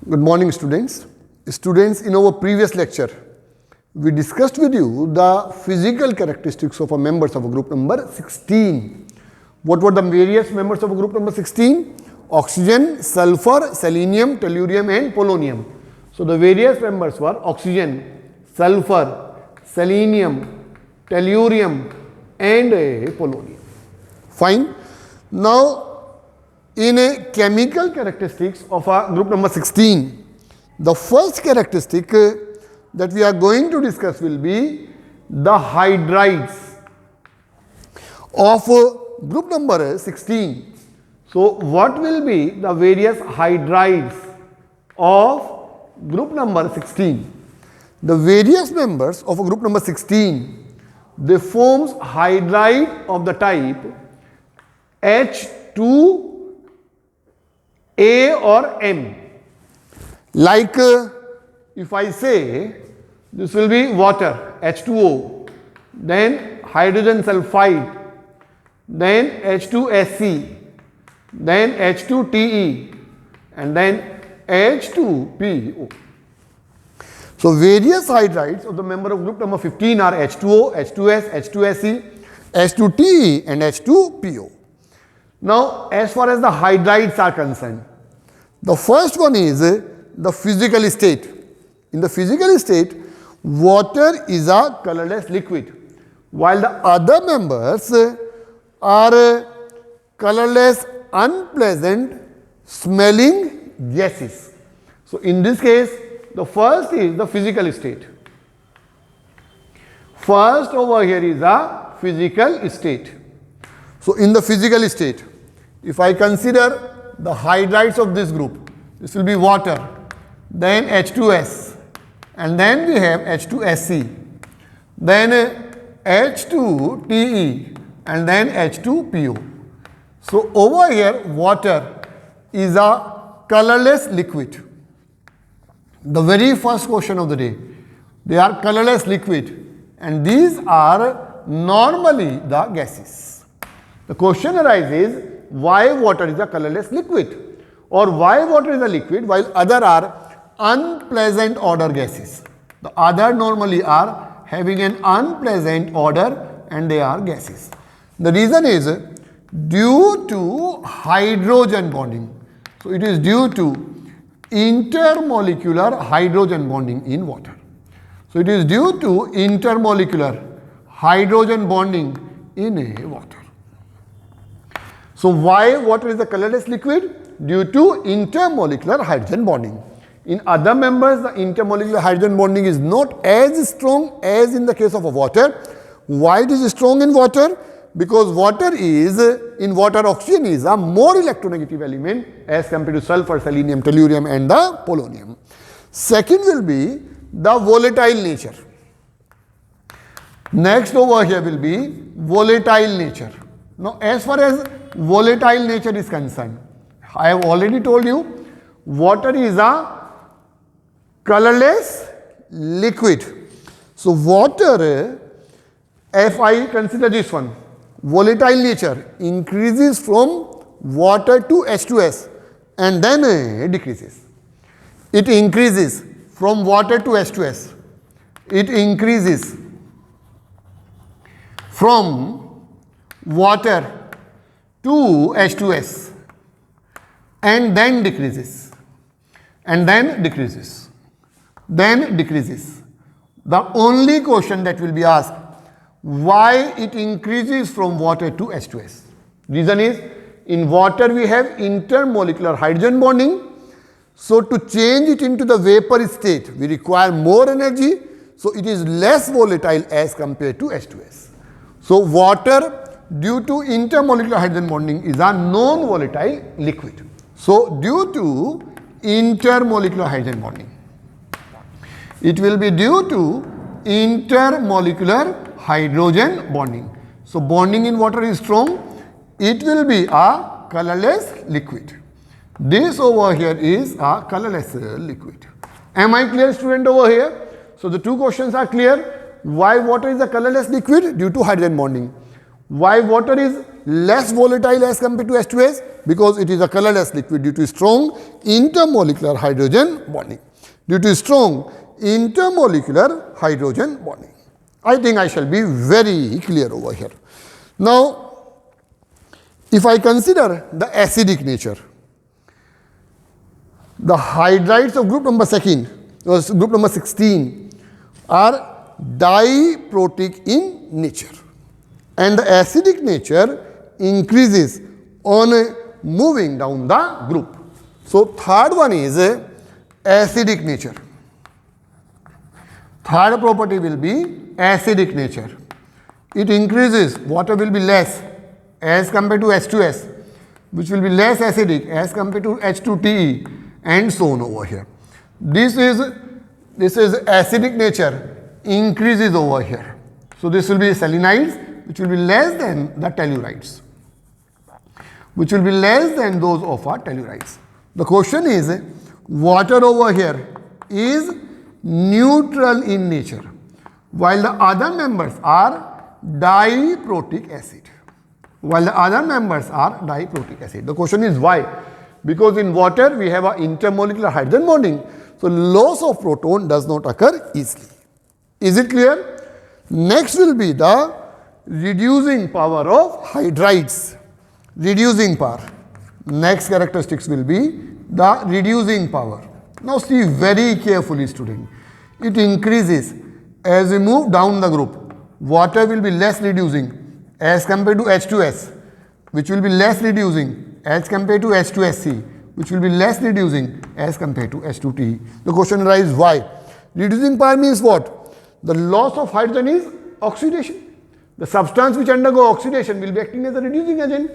Good morning, students. Students, in our previous lecture, we discussed with you the physical characteristics of a members of a group number 16. What were the various members of a group number 16? Oxygen, sulfur, selenium, tellurium and polonium. So the various members were oxygen, sulfur, selenium, tellurium and polonium. Fine. Now, in a chemical characteristics of a group number 16, the first characteristic that we are going to discuss will be the hydrides of group number 16. So, what will be the various hydrides of group number 16? The various members of a group number 16, they forms hydride of the type H2A or M. Like if I say this will be water H2O, then hydrogen sulfide, then H2SC, then H2TE and then H2PO. So various hydrides of the member of group number 15 are H2O, H2S, H2SE, H2TE and H2PO. Now, as far as the hydrides are concerned, the first one is the physical state. In the physical state, water is a colorless liquid, while the other members are colorless, unpleasant smelling gases. So, in this case, the first is the physical state. First over here is a physical state. So, in the physical state, if I consider the hydrides of this group, this will be water, then H2S, and then we have H2SC, then H2TE, and then H2PO. So, over here, water is a colorless liquid. The very first question of the day, they are colorless liquid, and these are normally the gases. The question arises, why water is a colorless liquid, or why water is a liquid while other are unpleasant odor gases. The other normally are having an unpleasant odor and they are gases. The reason is due to hydrogen bonding. So it is due to intermolecular hydrogen bonding in water. So it is due to intermolecular hydrogen bonding in water. So why water is a colorless liquid? Due to intermolecular hydrogen bonding. In other members, the intermolecular hydrogen bonding is not as strong as in the case of water. Why it is strong in water? Because water is, in water oxygen is a more electronegative element as compared to sulfur, selenium, tellurium and the polonium. Second will be the volatile nature. Next over here will be volatile nature. Now as far as volatile nature is concerned, I have already told you water is a colorless liquid. So water, if I consider this one, volatile nature increases from water to H2S and then decreases. It increases from water to H2S. It increases from water to H2S and then decreases and then decreases, then decreases. The only question that will be asked, why it increases from water to H2S? Reason is, in water we have intermolecular hydrogen bonding. So to change it into the vapor state, we require more energy. So it is less volatile as compared to H2S. So water, due to intermolecular hydrogen bonding, is a non-volatile liquid. So due to intermolecular hydrogen bonding, it will be due to intermolecular hydrogen bonding. So bonding in water is strong. It will be a colorless liquid. This over here is a colorless liquid. Am I clear, student, over here? So the two questions are clear. Why water is a colorless liquid? Due to hydrogen bonding. Why water is less volatile as compared to H2S? Because it is a colorless liquid due to strong intermolecular hydrogen bonding. Due to strong intermolecular hydrogen bonding. I think I shall be very clear over here. Now, if I consider the acidic nature, the hydrides of group number 16 are diprotic in nature, and the acidic nature increases on moving down the group. So, third one is acidic nature. Third property will be acidic nature. It increases, water will be less as compared to H2S, which will be less acidic as compared to H2TE, and so on over here. This is acidic nature increases over here. So this will be selenides, which will be less than the tellurides, which will be less than those of our tellurides. The question is, water over here is neutral in nature, while the other members are diprotic acid. The question is why? Because in water we have an intermolecular hydrogen bonding, so loss of proton does not occur easily. Is it clear? Next will be the reducing power of hydrides. Reducing power. Next characteristics will be the reducing power. Now see very carefully, student. It increases as we move down the group. Water will be less reducing as compared to H2S, which will be less reducing as compared to H2SC, which will be less reducing as compared to H2TE. The question arises why? Reducing power means what? The loss of hydrogen is oxidation. The substance which undergo oxidation will be acting as a reducing agent.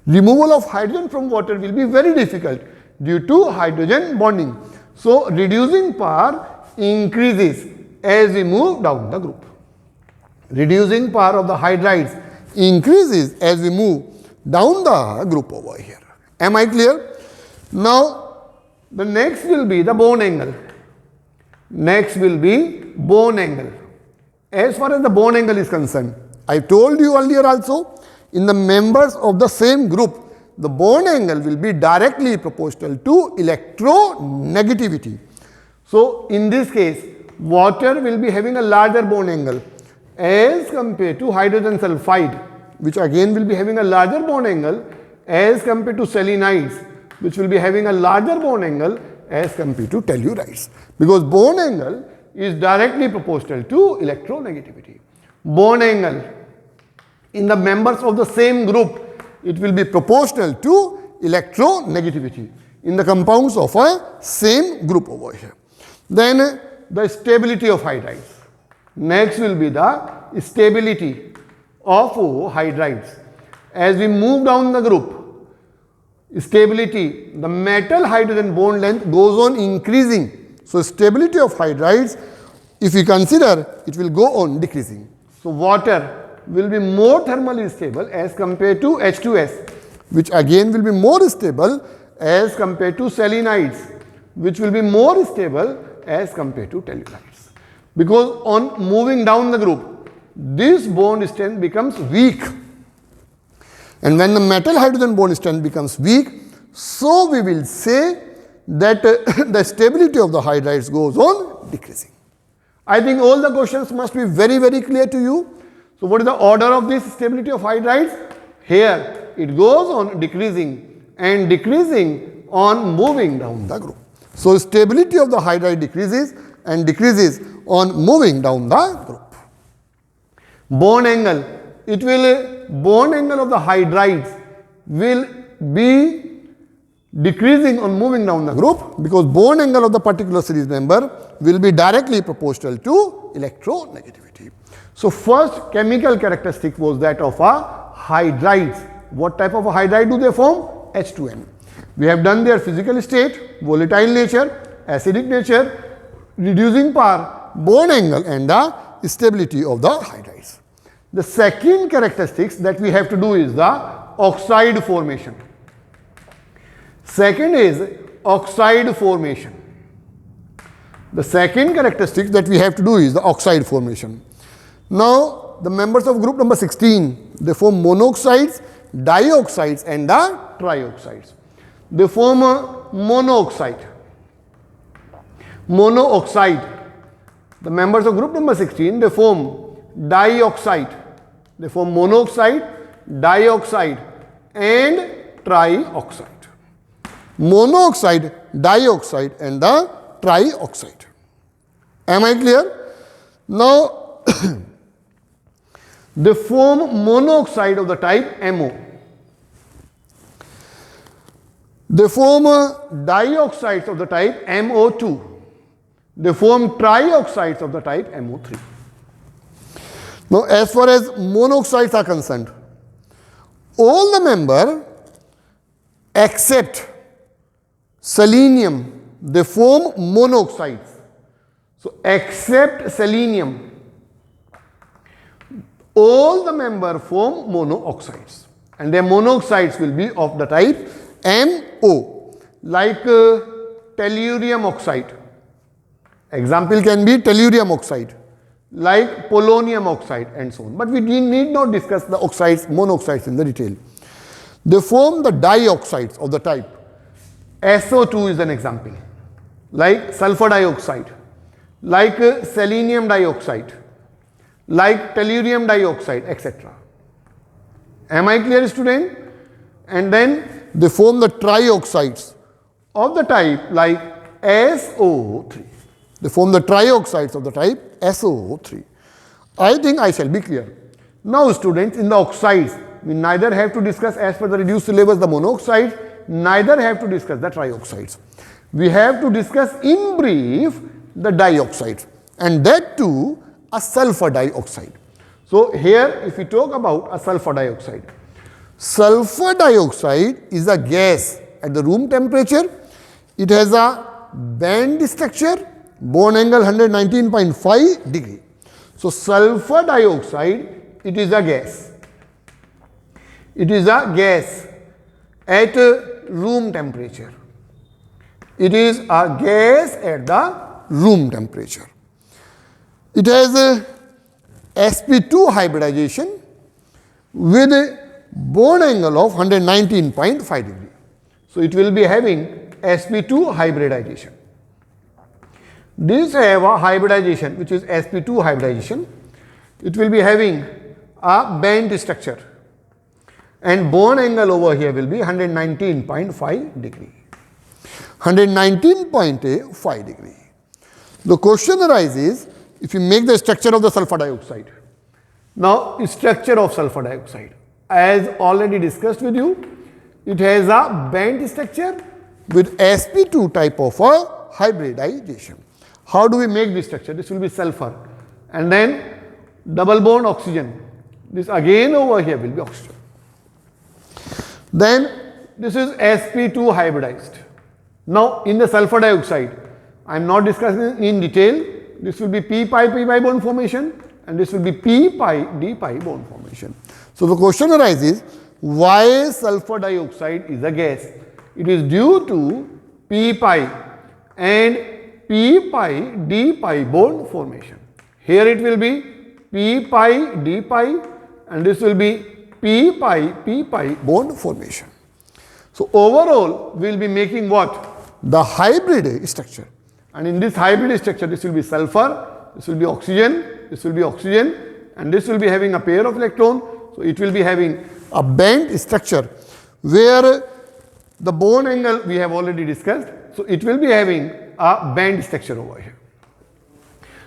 Removal of hydrogen from water will be very difficult due to hydrogen bonding. So, reducing power increases as we move down the group. Reducing power of the hydrides increases as we move down the group over here. Am I clear? Now, the next will be the bond angle. Next will be bond angle. As far as the bond angle is concerned, I told you earlier also, in the members of the same group, the bond angle will be directly proportional to electronegativity. So, in this case, water will be having a larger bond angle as compared to hydrogen sulfide, which again will be having a larger bond angle as compared to selenides, which will be having a larger bond angle as compared to tellurides, because bond angle is directly proportional to electronegativity. Bond angle in the members of the same group, it will be proportional to electronegativity in the compounds of a same group over here. Then the stability of hydrides. Next will be the stability of hydrides. As we move down the group, stability, the metal hydrogen bond length goes on increasing. So, stability of hydrides, if we consider, it will go on decreasing. So, water will be more thermally stable as compared to H2S, which again will be more stable as compared to selenides, which will be more stable as compared to tellurides. Because on moving down the group, this bond strength becomes weak. And when the metal hydrogen bond strength becomes weak, so we will say that the stability of the hydrides goes on decreasing. I think all the questions must be very, very clear to you. So, what is the order of this stability of hydrides? Here, it goes on decreasing and decreasing on moving down the group. So, stability of the hydride decreases and decreases on moving down the group. Bond angle, bond angle of the hydrides will be decreasing on moving down the group, because bond angle of the particular series member will be directly proportional to electronegativity. So, first chemical characteristic was that of a hydrides. What type of a hydride do they form? H2N. We have done their physical state, volatile nature, acidic nature, reducing power, bond angle, and the stability of the hydrides. The second characteristics that we have to do is the oxide formation. Second is oxide formation. The second characteristic that we have to do is the oxide formation. Now, the members of group number 16, they form monoxides, dioxides and the trioxides. They form a monooxide. The members of group number 16, they form dioxide. They form monoxide, dioxide and trioxide. Monoxide, dioxide and the trioxide. Am I clear? Now, they form monoxide of the type MO. They form dioxides of the type MO2. They form trioxides of the type MO3. Now, as far as monoxides are concerned, all the members except selenium, they form monoxides. So, except selenium, all the members form monooxides, and their monoxides will be of the type MO, like tellurium oxide. Example can be tellurium oxide, like polonium oxide and so on. But we need not discuss the oxides, monoxides in the detail. They form the dioxides of the type. SO2 is an example, like sulfur dioxide, like selenium dioxide, like tellurium dioxide, etc. Am I clear, student? And then they form the trioxides of the type like SO3. They form the trioxides of the type SO3. I think I shall be clear. Now, students, in the oxides, we neither have to discuss as per the reduced syllabus the monoxides, neither have to discuss the trioxides. We have to discuss in brief the dioxides, and that too a sulfur dioxide. So, here if we talk about a sulfur dioxide is a gas at the room temperature. It has a band structure, Bond angle 119.5 degree. So, sulfur dioxide, it is a gas. It is a gas at room temperature. It is a gas at the room temperature. It has a sp2 hybridization with a Bond angle of 119.5 degree. So, it will be having sp2 hybridization. These have a hybridization which is sp2 hybridization. It will be having a band structure, and Bond angle over here will be 119.5 degree. 119.5 degree. The question arises, if you make the structure of the sulfur dioxide. Now, structure of sulfur dioxide, as already discussed with you, it has a band structure with sp2 type of a hybridization. How do we make this structure? This will be sulfur and then double bond oxygen. This again over here will be oxygen. Then this is sp2 hybridized. Now, in the sulfur dioxide, I am not discussing in detail. This will be p-pi bond formation, and this will be p-pi d-pi bond formation. So, the question arises, why sulfur dioxide is a gas? It is due to p-pi and p-pi d-pi bond formation. Here it will be p-pi d-pi, and this will be p-pi bond formation. So, overall we will be making what? The hybrid structure, and in this hybrid structure this will be sulfur, this will be oxygen, this will be oxygen, and this will be having a pair of electrons. So, it will be having a band structure where the Bond angle we have already discussed. So, it will be having a band structure over here.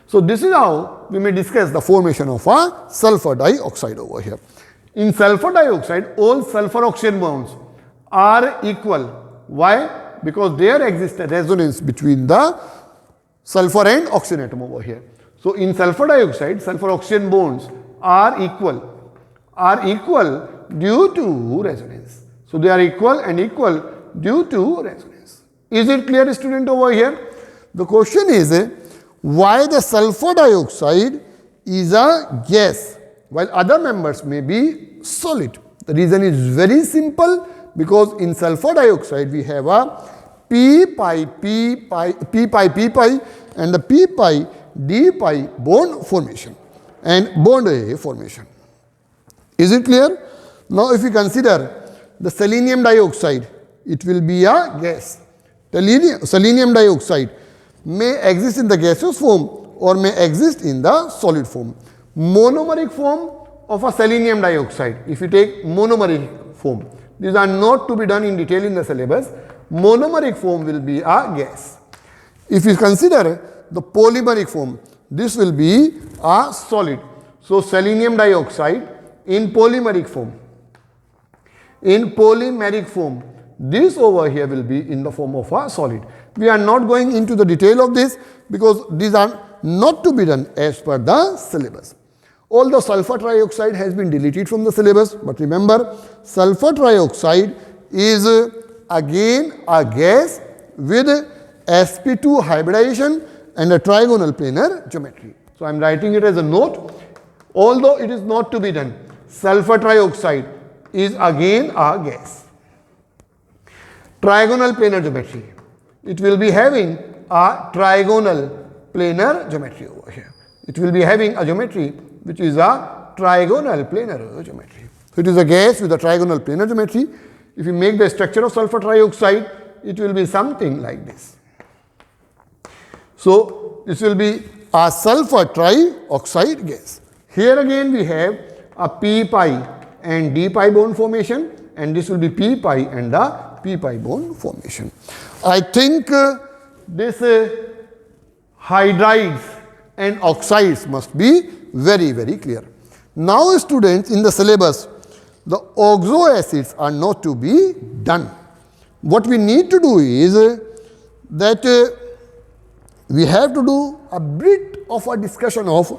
So, this is how we may discuss the formation of a sulfur dioxide over here. In sulfur dioxide, all sulfur oxygen bonds are equal. Why? Because there exists a resonance between the sulfur and oxygen atom over here. So, in sulfur dioxide, sulfur oxygen bonds are equal due to resonance. So, they are equal and equal due to resonance. Is it clear, student, over here? The question is, why the sulfur dioxide is a gas while other members may be solid? The reason is very simple, because in sulfur dioxide we have a p-pi and the p-pi d-pi bond formation, and bond formation. Is it clear? Now if we consider the selenium dioxide, it will be a gas. Selenium dioxide may exist in the gaseous form or may exist in the solid form. Monomeric form of a selenium dioxide, if you take monomeric form, these are not to be done in detail in the syllabus. Monomeric form will be a gas. If you consider the polymeric form, this will be a solid. So selenium dioxide in polymeric form. In polymeric form, this over here will be in the form of a solid. We are not going into the detail of this because these are not to be done as per the syllabus. Although sulfur trioxide has been deleted from the syllabus, but remember, sulfur trioxide is again a gas with sp2 hybridization and a trigonal planar geometry. So I am writing it as a note. Although it is not to be done, sulfur trioxide is again a gas. Trigonal planar geometry. It will be having a trigonal planar geometry over here. It will be having a geometry which is a trigonal planar geometry. So it is a gas with a trigonal planar geometry. If you make the structure of sulfur trioxide, it will be something like this. So this will be a sulfur trioxide gas. Here again we have a p pi and d pi bond formation, and this will be p pi and the p pi bond formation. I think this hydrides and oxides must be very, very clear. Now students, in the syllabus, the oxo acids are not to be done. What we need to do is that we have to do a bit of a discussion of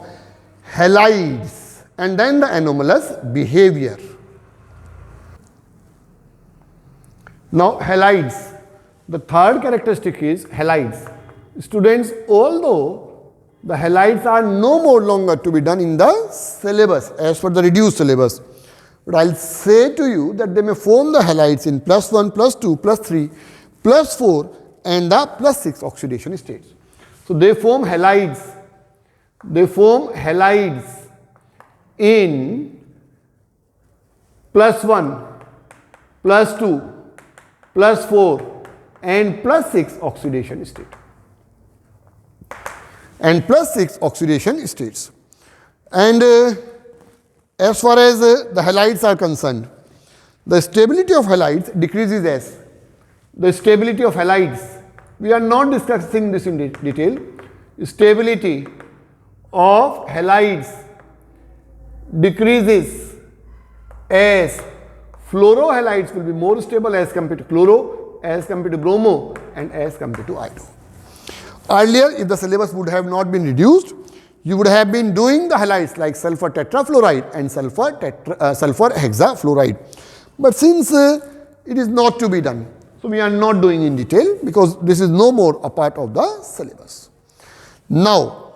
halides and then the anomalous behavior. Now halides, the third characteristic is halides. Students, although the halides are no more longer to be done in the syllabus as per the reduced syllabus, but I will say to you that they may form the halides in +1, +2, +3, +4 and the +6 oxidation states. So they form halides. They form halides in +1, +2, +4 and +6 oxidation state. And +6 oxidation states. And as far as the halides are concerned, the stability of halides decreases as the stability of halides. We are not discussing this in detail. Stability of halides decreases as fluorohalides will be more stable as compared to chloro, as compared to bromo and as compared to iodo. Earlier, if the syllabus would have not been reduced, you would have been doing the halides like sulfur tetrafluoride and sulfur hexafluoride. But since it is not to be done, so we are not doing in detail because this is no more a part of the syllabus. Now,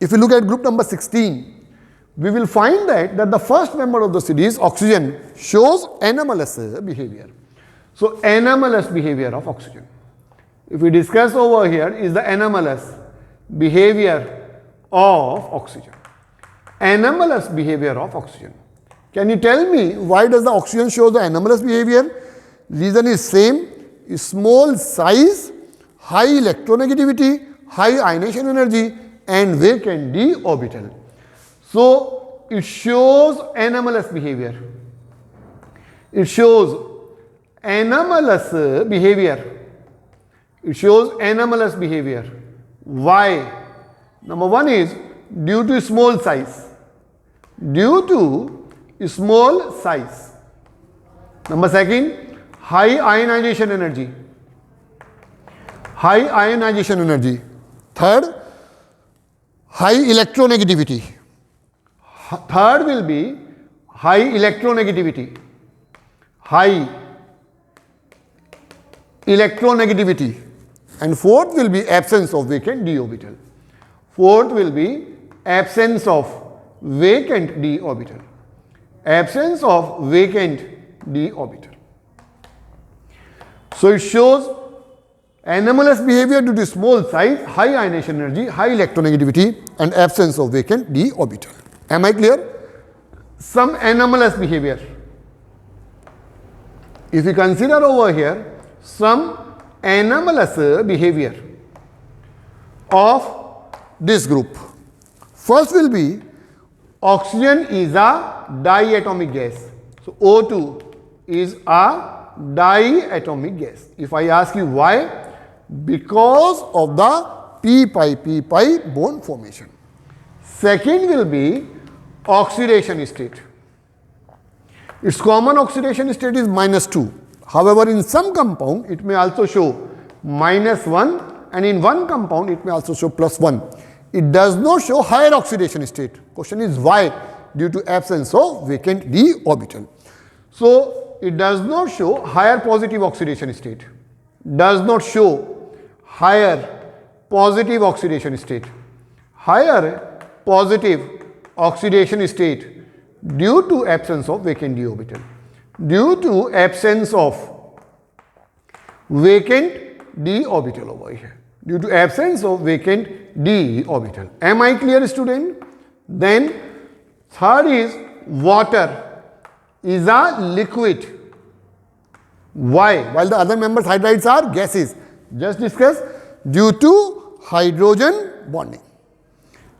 if you look at group number 16, we will find that the first member of the series, oxygen, shows anomalous behavior. So, anomalous behavior of oxygen. If we discuss over here is the anomalous behavior of oxygen. Anomalous behavior of oxygen. Can you tell me why does the oxygen show the anomalous behavior? Reason is same, small size, high electronegativity, high ionization energy and vacant d orbital. So it shows anomalous behavior. It shows anomalous behavior. It shows anomalous behavior. Why? Number one is due to small size. Due to small size. Number second, high ionization energy. High ionization energy. Third, high electronegativity. Third will be high electronegativity. High electronegativity. And fourth will be absence of vacant d orbital. Fourth will be absence of vacant d orbital. Absence of vacant d orbital. So it shows Anomalous behavior due to small size, high ionization energy, high electronegativity and absence of vacant d orbital. Am I clear? Some anomalous behavior. If you consider over here some anomalous behavior of this group. First will be oxygen is a diatomic gas. So O2 is a diatomic gas. If I ask you why? Because of the p-pi bond formation. Second will be oxidation state. Its common oxidation state is -2. However, in some compound it may also show -1 and in one compound it may also show +1. It does not show higher oxidation state. Question is why? Due to absence of vacant d orbital. So it does not show higher positive oxidation state. Does not show higher positive oxidation state. Higher positive oxidation state due to absence of vacant d orbital. Due to absence of vacant d orbital over here. Due to absence of vacant d orbital. Am I clear, student? Then third is water is a liquid. Why? While the other members hydrides are gases. Just discuss due to hydrogen bonding.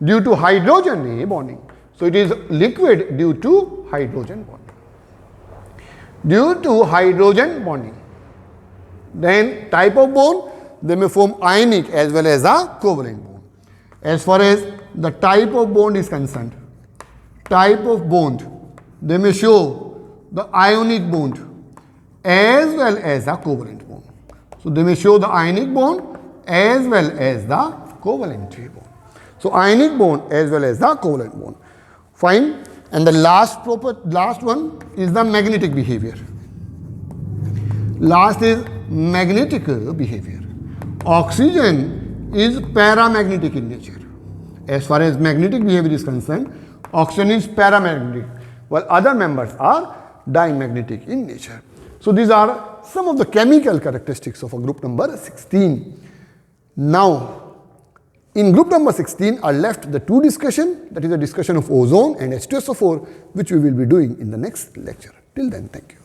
Due to hydrogen bonding. So it is liquid due to hydrogen bonding. Due to hydrogen bonding. Then type of bond, they may form ionic as well as a covalent bond. As far as the type of bond is concerned, type of bond, they may show the ionic bond as well as a covalent bond. So they may show the ionic bond as well as the covalent bond. So ionic bond as well as the covalent bond. Fine. And the last one is the magnetic behavior. Last is magnetic behavior. Oxygen is paramagnetic in nature. As far as magnetic behavior is concerned, oxygen is paramagnetic, while other members are diamagnetic in nature. So these are some of the chemical characteristics of a group number 16. Now, in group number 16 are left the two discussion, that is the discussion of ozone and H2SO4, which we will be doing in the next lecture. Till then, thank you.